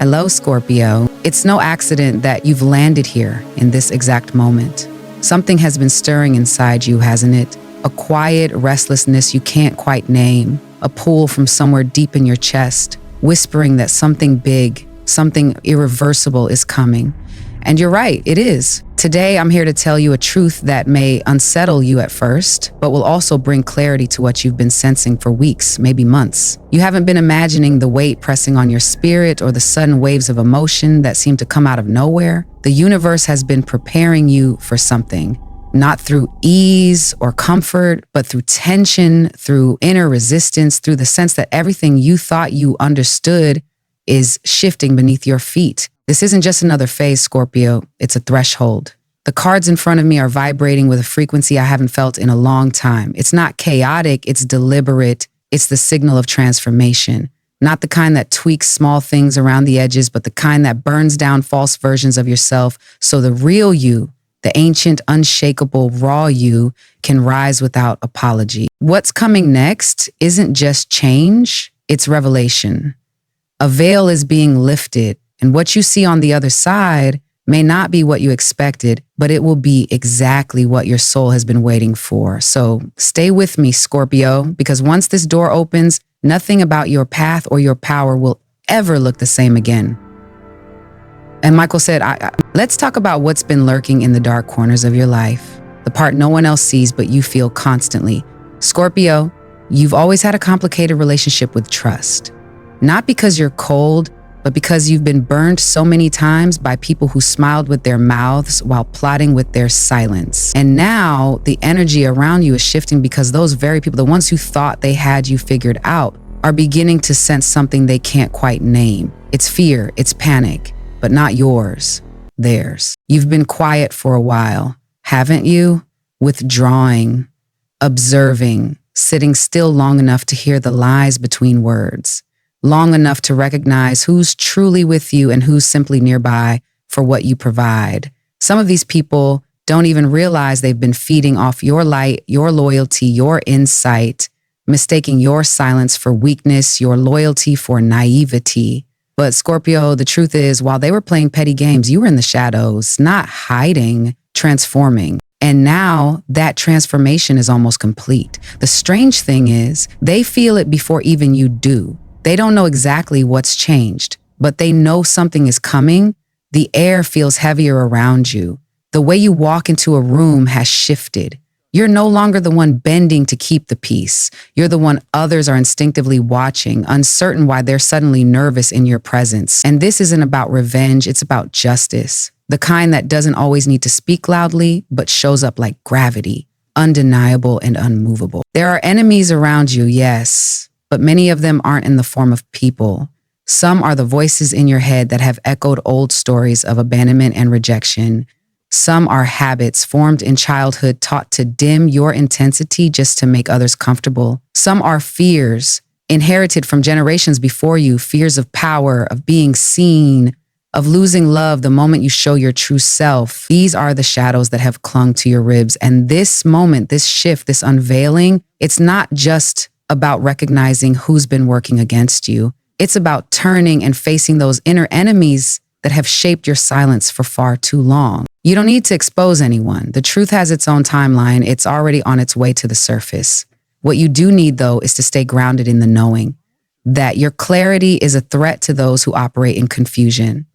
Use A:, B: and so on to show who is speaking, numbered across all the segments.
A: Hello, Scorpio. It's no accident that you've landed here in this exact moment. Something has been stirring inside you, hasn't it? A quiet restlessness you can't quite name, a pull from somewhere deep in your chest, whispering that something big, something irreversible is coming. And you're right, it is. Today, I'm here to tell you a truth that may unsettle you at first, but will also bring clarity to what you've been sensing for weeks, maybe months. You haven't been imagining the weight pressing on your spirit or the sudden waves of emotion that seem to come out of nowhere. The universe has been preparing you for something, not through ease or comfort, but through tension, through inner resistance, through the sense that everything you thought you understood is shifting beneath your feet. This isn't just another phase, Scorpio. It's a threshold. The cards in front of me are vibrating with a frequency I haven't felt in a long time. It's not chaotic, it's deliberate. It's the signal of transformation. Not the kind that tweaks small things around the edges, but the kind that burns down false versions of yourself so the real you, the ancient, unshakable, raw you, can rise without apology. What's coming next isn't just change, it's revelation. A veil is being lifted. And what you see on the other side may not be what you expected, but it will be exactly what your soul has been waiting for. So stay with me, Scorpio, because once this door opens, nothing about your path or your power will ever look the same again. And Michael said, let's talk about what's been lurking in the dark corners of your life, the part no one else sees but you feel constantly. Scorpio, you've always had a complicated relationship with trust. Not because you're cold, but because you've been burned so many times by people who smiled with their mouths while plotting with their silence. And now the energy around you is shifting because those very people, the ones who thought they had you figured out, are beginning to sense something they can't quite name. It's fear, it's panic, but not yours, theirs. You've been quiet for a while, haven't you? Withdrawing, observing, sitting still long enough to hear the lies between words. Long enough to recognize who's truly with you and who's simply nearby for what you provide. Some of these people don't even realize they've been feeding off your light, your loyalty, your insight, mistaking your silence for weakness, your loyalty for naivety. But Scorpio, the truth is, while they were playing petty games, you were in the shadows, not hiding, transforming. And now that transformation is almost complete. The strange thing is, they feel it before even you do. They don't know exactly what's changed, but they know something is coming. The air feels heavier around you. The way you walk into a room has shifted. You're no longer the one bending to keep the peace. You're the one others are instinctively watching, uncertain why they're suddenly nervous in your presence. And this isn't about revenge, it's about justice. The kind that doesn't always need to speak loudly, but shows up like gravity, undeniable and unmovable. There are enemies around you, yes, but many of them aren't in the form of people. Some are the voices in your head that have echoed old stories of abandonment and rejection. Some are habits formed in childhood taught to dim your intensity just to make others comfortable. Some are fears inherited from generations before you, fears of power, of being seen, of losing love the moment you show your true self. These are the shadows that have clung to your ribs. And this moment, this shift, this unveiling, it's not just about recognizing who's been working against you. It's about turning and facing those inner enemies that have shaped your silence for far too long. You don't need to expose anyone. The truth has its own timeline. It's already on its way to the surface. What you do need, though, is to stay grounded in the knowing that your clarity is a threat to those who operate in confusion.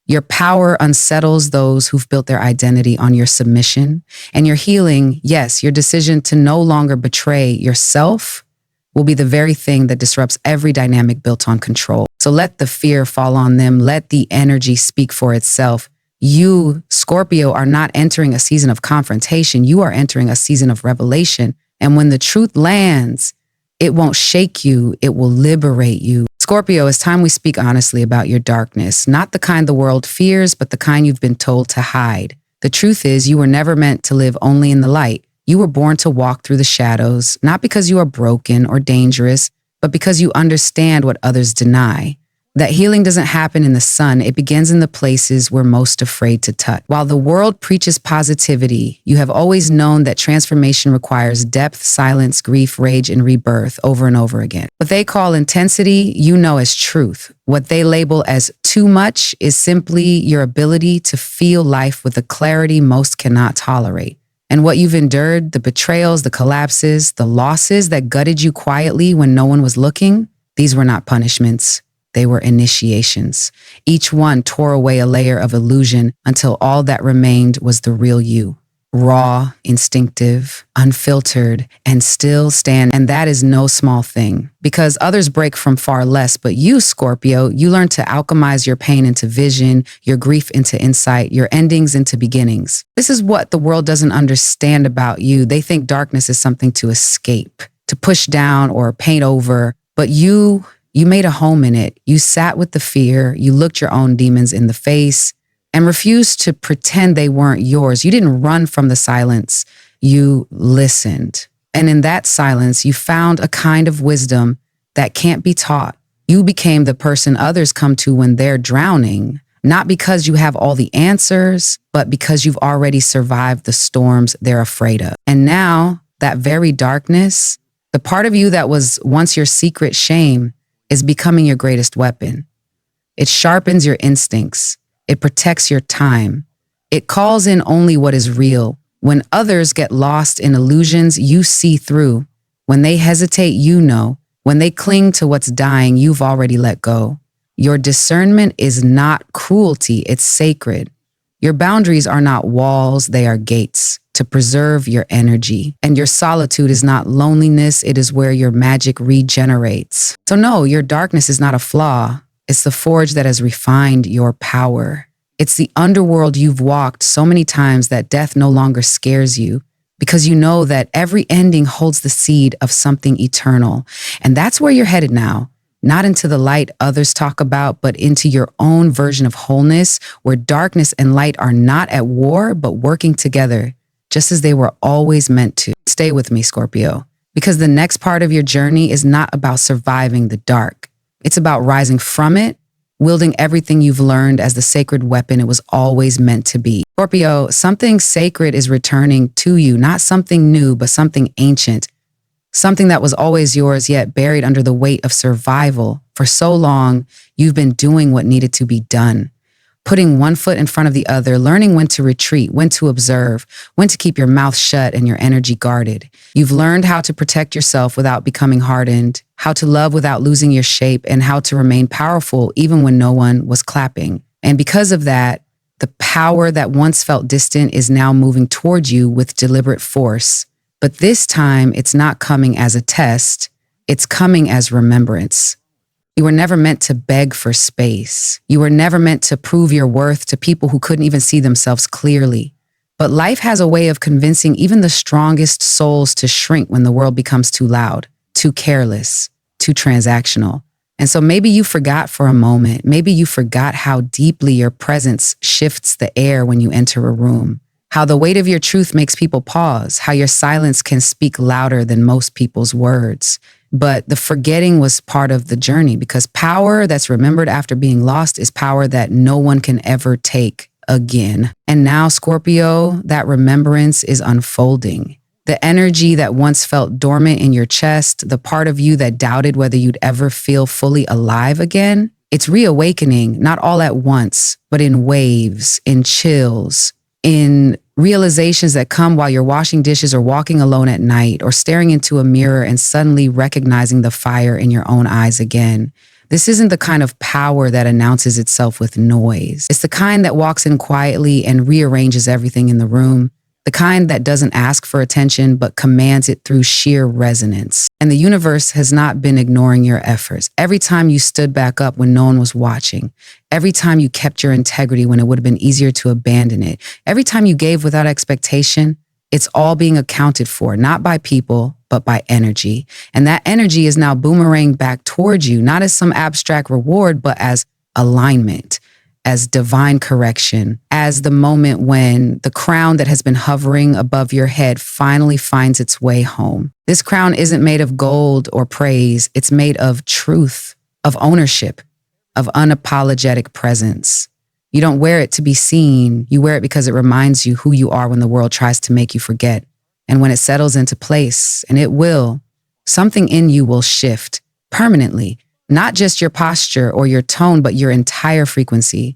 A: Your power unsettles those who've built their identity on your submission. And your healing, yes, your decision to no longer betray yourself, will be the very thing that disrupts every dynamic built on control. So let the fear fall on them. Let the energy speak for itself. You, Scorpio, are not entering a season of confrontation. You are entering a season of revelation. And when the truth lands, it won't shake you. It will liberate you. Scorpio, it's time we speak honestly about your darkness. Not the kind the world fears, but the kind you've been told to hide. The truth is, you were never meant to live only in the light. You were born to walk through the shadows, not because you are broken or dangerous, but because you understand what others deny. That healing doesn't happen in the sun, it begins in the places we're most afraid to touch. While the world preaches positivity, you have always known that transformation requires depth, silence, grief, rage, and rebirth over and over again. What they call intensity, you know as truth. What they label as too much is simply your ability to feel life with a clarity most cannot tolerate. And what you've endured, the betrayals, the collapses, the losses that gutted you quietly when no one was looking, these were not punishments. They were initiations. Each one tore away a layer of illusion until all that remained was the real you. Raw, instinctive, unfiltered, and still stand. And that is no small thing, because others break from far less. But you, Scorpio, you learn to alchemize your pain into vision, your grief into insight, your endings into beginnings. This is what the world doesn't understand about you. They think darkness is something to escape, to push down or paint over. But you made a home in it. You sat with the fear, you looked your own demons in the face, and refused to pretend they weren't yours. You didn't run from the silence, you listened. And in that silence, you found a kind of wisdom that can't be taught. You became the person others come to when they're drowning, not because you have all the answers, but because you've already survived the storms they're afraid of. And now, that very darkness, the part of you that was once your secret shame, is becoming your greatest weapon. It sharpens your instincts. It protects your time. It calls in only what is real. When others get lost in illusions, you see through. When they hesitate, you know. When they cling to what's dying, you've already let go. Your discernment is not cruelty, it's sacred. Your boundaries are not walls, they are gates to preserve your energy. And your solitude is not loneliness, it is where your magic regenerates. So no, your darkness is not a flaw. It's the forge that has refined your power. It's the underworld you've walked so many times that death no longer scares you, because you know that every ending holds the seed of something eternal. And that's where you're headed now. Not into the light others talk about, but into your own version of wholeness, where darkness and light are not at war, but working together, just as they were always meant to. Stay with me, Scorpio, because the next part of your journey is not about surviving the dark. It's about rising from it, wielding everything you've learned as the sacred weapon it was always meant to be. Scorpio, something sacred is returning to you, not something new, but something ancient. Something that was always yours, yet buried under the weight of survival. For so long, you've been doing what needed to be done. Putting one foot in front of the other, learning when to retreat, when to observe, when to keep your mouth shut and your energy guarded. You've learned how to protect yourself without becoming hardened, how to love without losing your shape, and how to remain powerful even when no one was clapping. And because of that, the power that once felt distant is now moving toward you with deliberate force. But this time, it's not coming as a test, it's coming as remembrance. You were never meant to beg for space. You were never meant to prove your worth to people who couldn't even see themselves clearly. But life has a way of convincing even the strongest souls to shrink when the world becomes too loud, too careless, too transactional. And so maybe you forgot for a moment. Maybe you forgot how deeply your presence shifts the air when you enter a room. How the weight of your truth makes people pause. How your silence can speak louder than most people's words. But the forgetting was part of the journey, because power that's remembered after being lost is power that no one can ever take again. And now, Scorpio, that remembrance is unfolding. The energy that once felt dormant in your chest, the part of you that doubted whether you'd ever feel fully alive again, it's reawakening, not all at once, but in waves, in chills, in realizations that come while you're washing dishes or walking alone at night or staring into a mirror and suddenly recognizing the fire in your own eyes again. This isn't the kind of power that announces itself with noise. It's the kind that walks in quietly and rearranges everything in the room. The kind that doesn't ask for attention, but commands it through sheer resonance. And the universe has not been ignoring your efforts. Every time you stood back up when no one was watching, every time you kept your integrity when it would have been easier to abandon it, every time you gave without expectation, it's all being accounted for, not by people, but by energy. And that energy is now boomerang back towards you, not as some abstract reward, but as alignment, as divine correction, as the moment when the crown that has been hovering above your head finally finds its way home. This crown isn't made of gold or praise. It's made of truth, of ownership. of unapologetic presence. You don't wear it to be seen. You wear it because it reminds you who you are when the world tries to make you forget. And when it settles into place, and it will, something in you will shift permanently, not just your posture or your tone, but your entire frequency.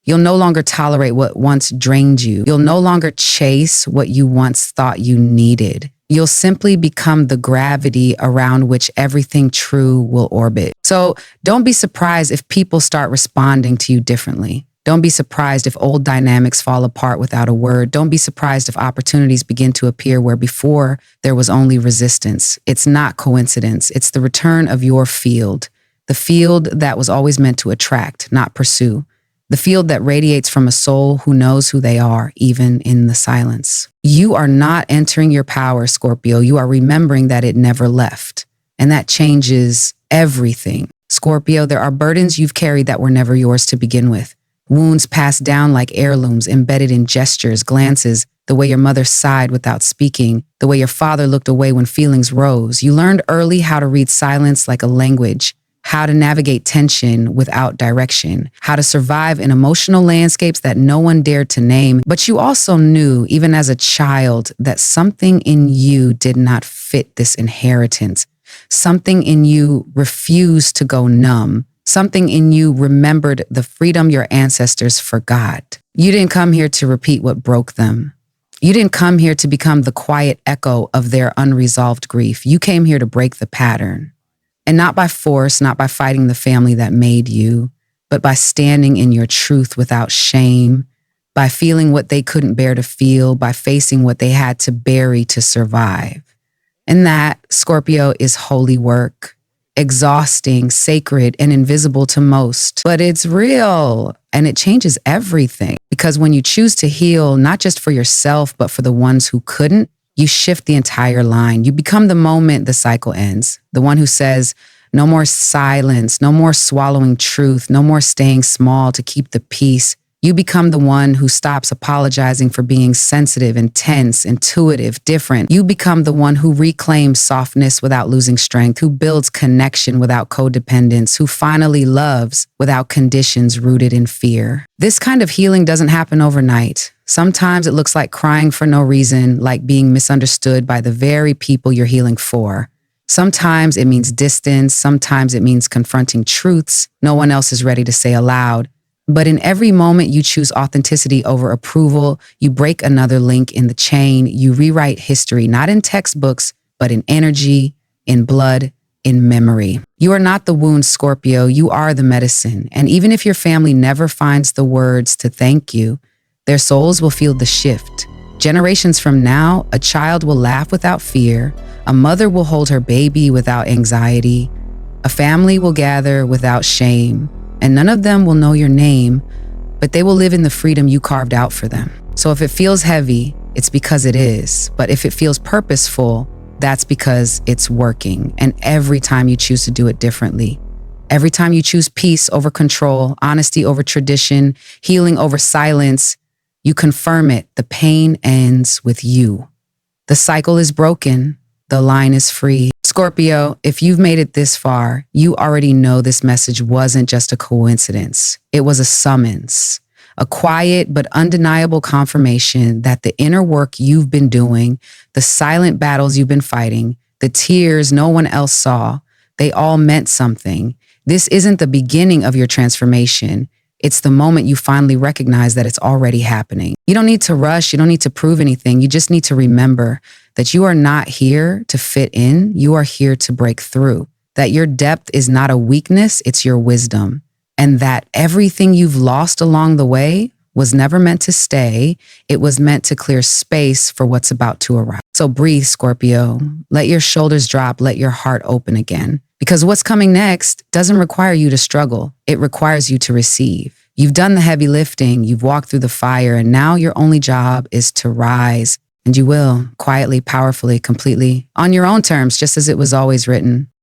A: You'll no longer tolerate what once drained you. You'll no longer chase what you once thought you needed. You'll simply become the gravity around which everything true will orbit. So don't be surprised if people start responding to you differently. Don't be surprised if old dynamics fall apart without a word. Don't be surprised if opportunities begin to appear where before there was only resistance. It's not coincidence. It's the return of your field, the field that was always meant to attract, not pursue. The field that radiates from a soul who knows who they are, even in the silence. You are not entering your power, Scorpio. You are remembering that it never left. And that changes everything. Scorpio, there are burdens you've carried that were never yours to begin with. Wounds passed down like heirlooms, embedded in gestures, glances, the way your mother sighed without speaking, the way your father looked away when feelings rose. You learned early how to read silence like a language, how to navigate tension without direction, how to survive in emotional landscapes that no one dared to name. But you also knew, even as a child, that something in you did not fit this inheritance. Something in you refused to go numb. Something in you remembered the freedom your ancestors forgot. You didn't come here to repeat what broke them. You didn't come here to become the quiet echo of their unresolved grief. You came here to break the pattern. And not by force, not by fighting the family that made you, but by standing in your truth without shame, by feeling what they couldn't bear to feel, by facing what they had to bury to survive. And that, Scorpio, is holy work, exhausting, sacred, and invisible to most. But it's real, and it changes everything. Because when you choose to heal, not just for yourself, but for the ones who couldn't, you shift the entire line. You become the moment the cycle ends. The one who says, no more silence, no more swallowing truth, no more staying small to keep the peace. You become the one who stops apologizing for being sensitive, intense, intuitive, different. You become the one who reclaims softness without losing strength, who builds connection without codependence, who finally loves without conditions rooted in fear. This kind of healing doesn't happen overnight. Sometimes it looks like crying for no reason, like being misunderstood by the very people you're healing for. Sometimes it means distance. Sometimes it means confronting truths no one else is ready to say aloud. But in every moment you choose authenticity over approval, you break another link in the chain, you rewrite history, not in textbooks, but in energy, in blood, in memory. You are not the wound, Scorpio, you are the medicine. And even if your family never finds the words to thank you, their souls will feel the shift. Generations from now, a child will laugh without fear, a mother will hold her baby without anxiety, a family will gather without shame, and none of them will know your name, but they will live in the freedom you carved out for them. So if it feels heavy, it's because it is. But if it feels purposeful, that's because it's working. And every time you choose to do it differently, every time you choose peace over control, honesty over tradition, healing over silence, you confirm it. The pain ends with you. The cycle is broken. The line is free. Scorpio, if you've made it this far, you already know this message wasn't just a coincidence. It was a summons, a quiet but undeniable confirmation that the inner work you've been doing, the silent battles you've been fighting, the tears no one else saw, they all meant something. This isn't the beginning of your transformation. It's the moment you finally recognize that it's already happening. You don't need to rush. You don't need to prove anything. You just need to remember that you are not here to fit in. You are here to break through. That your depth is not a weakness, it's your wisdom. And that everything you've lost along the way was never meant to stay. It was meant to clear space for what's about to arrive. So breathe, Scorpio. Let your shoulders drop. Let your heart open again. Because what's coming next doesn't require you to struggle. It requires you to receive. You've done the heavy lifting. You've walked through the fire. And now your only job is to rise. And you will, quietly, powerfully, completely, on your own terms, just as it was always written.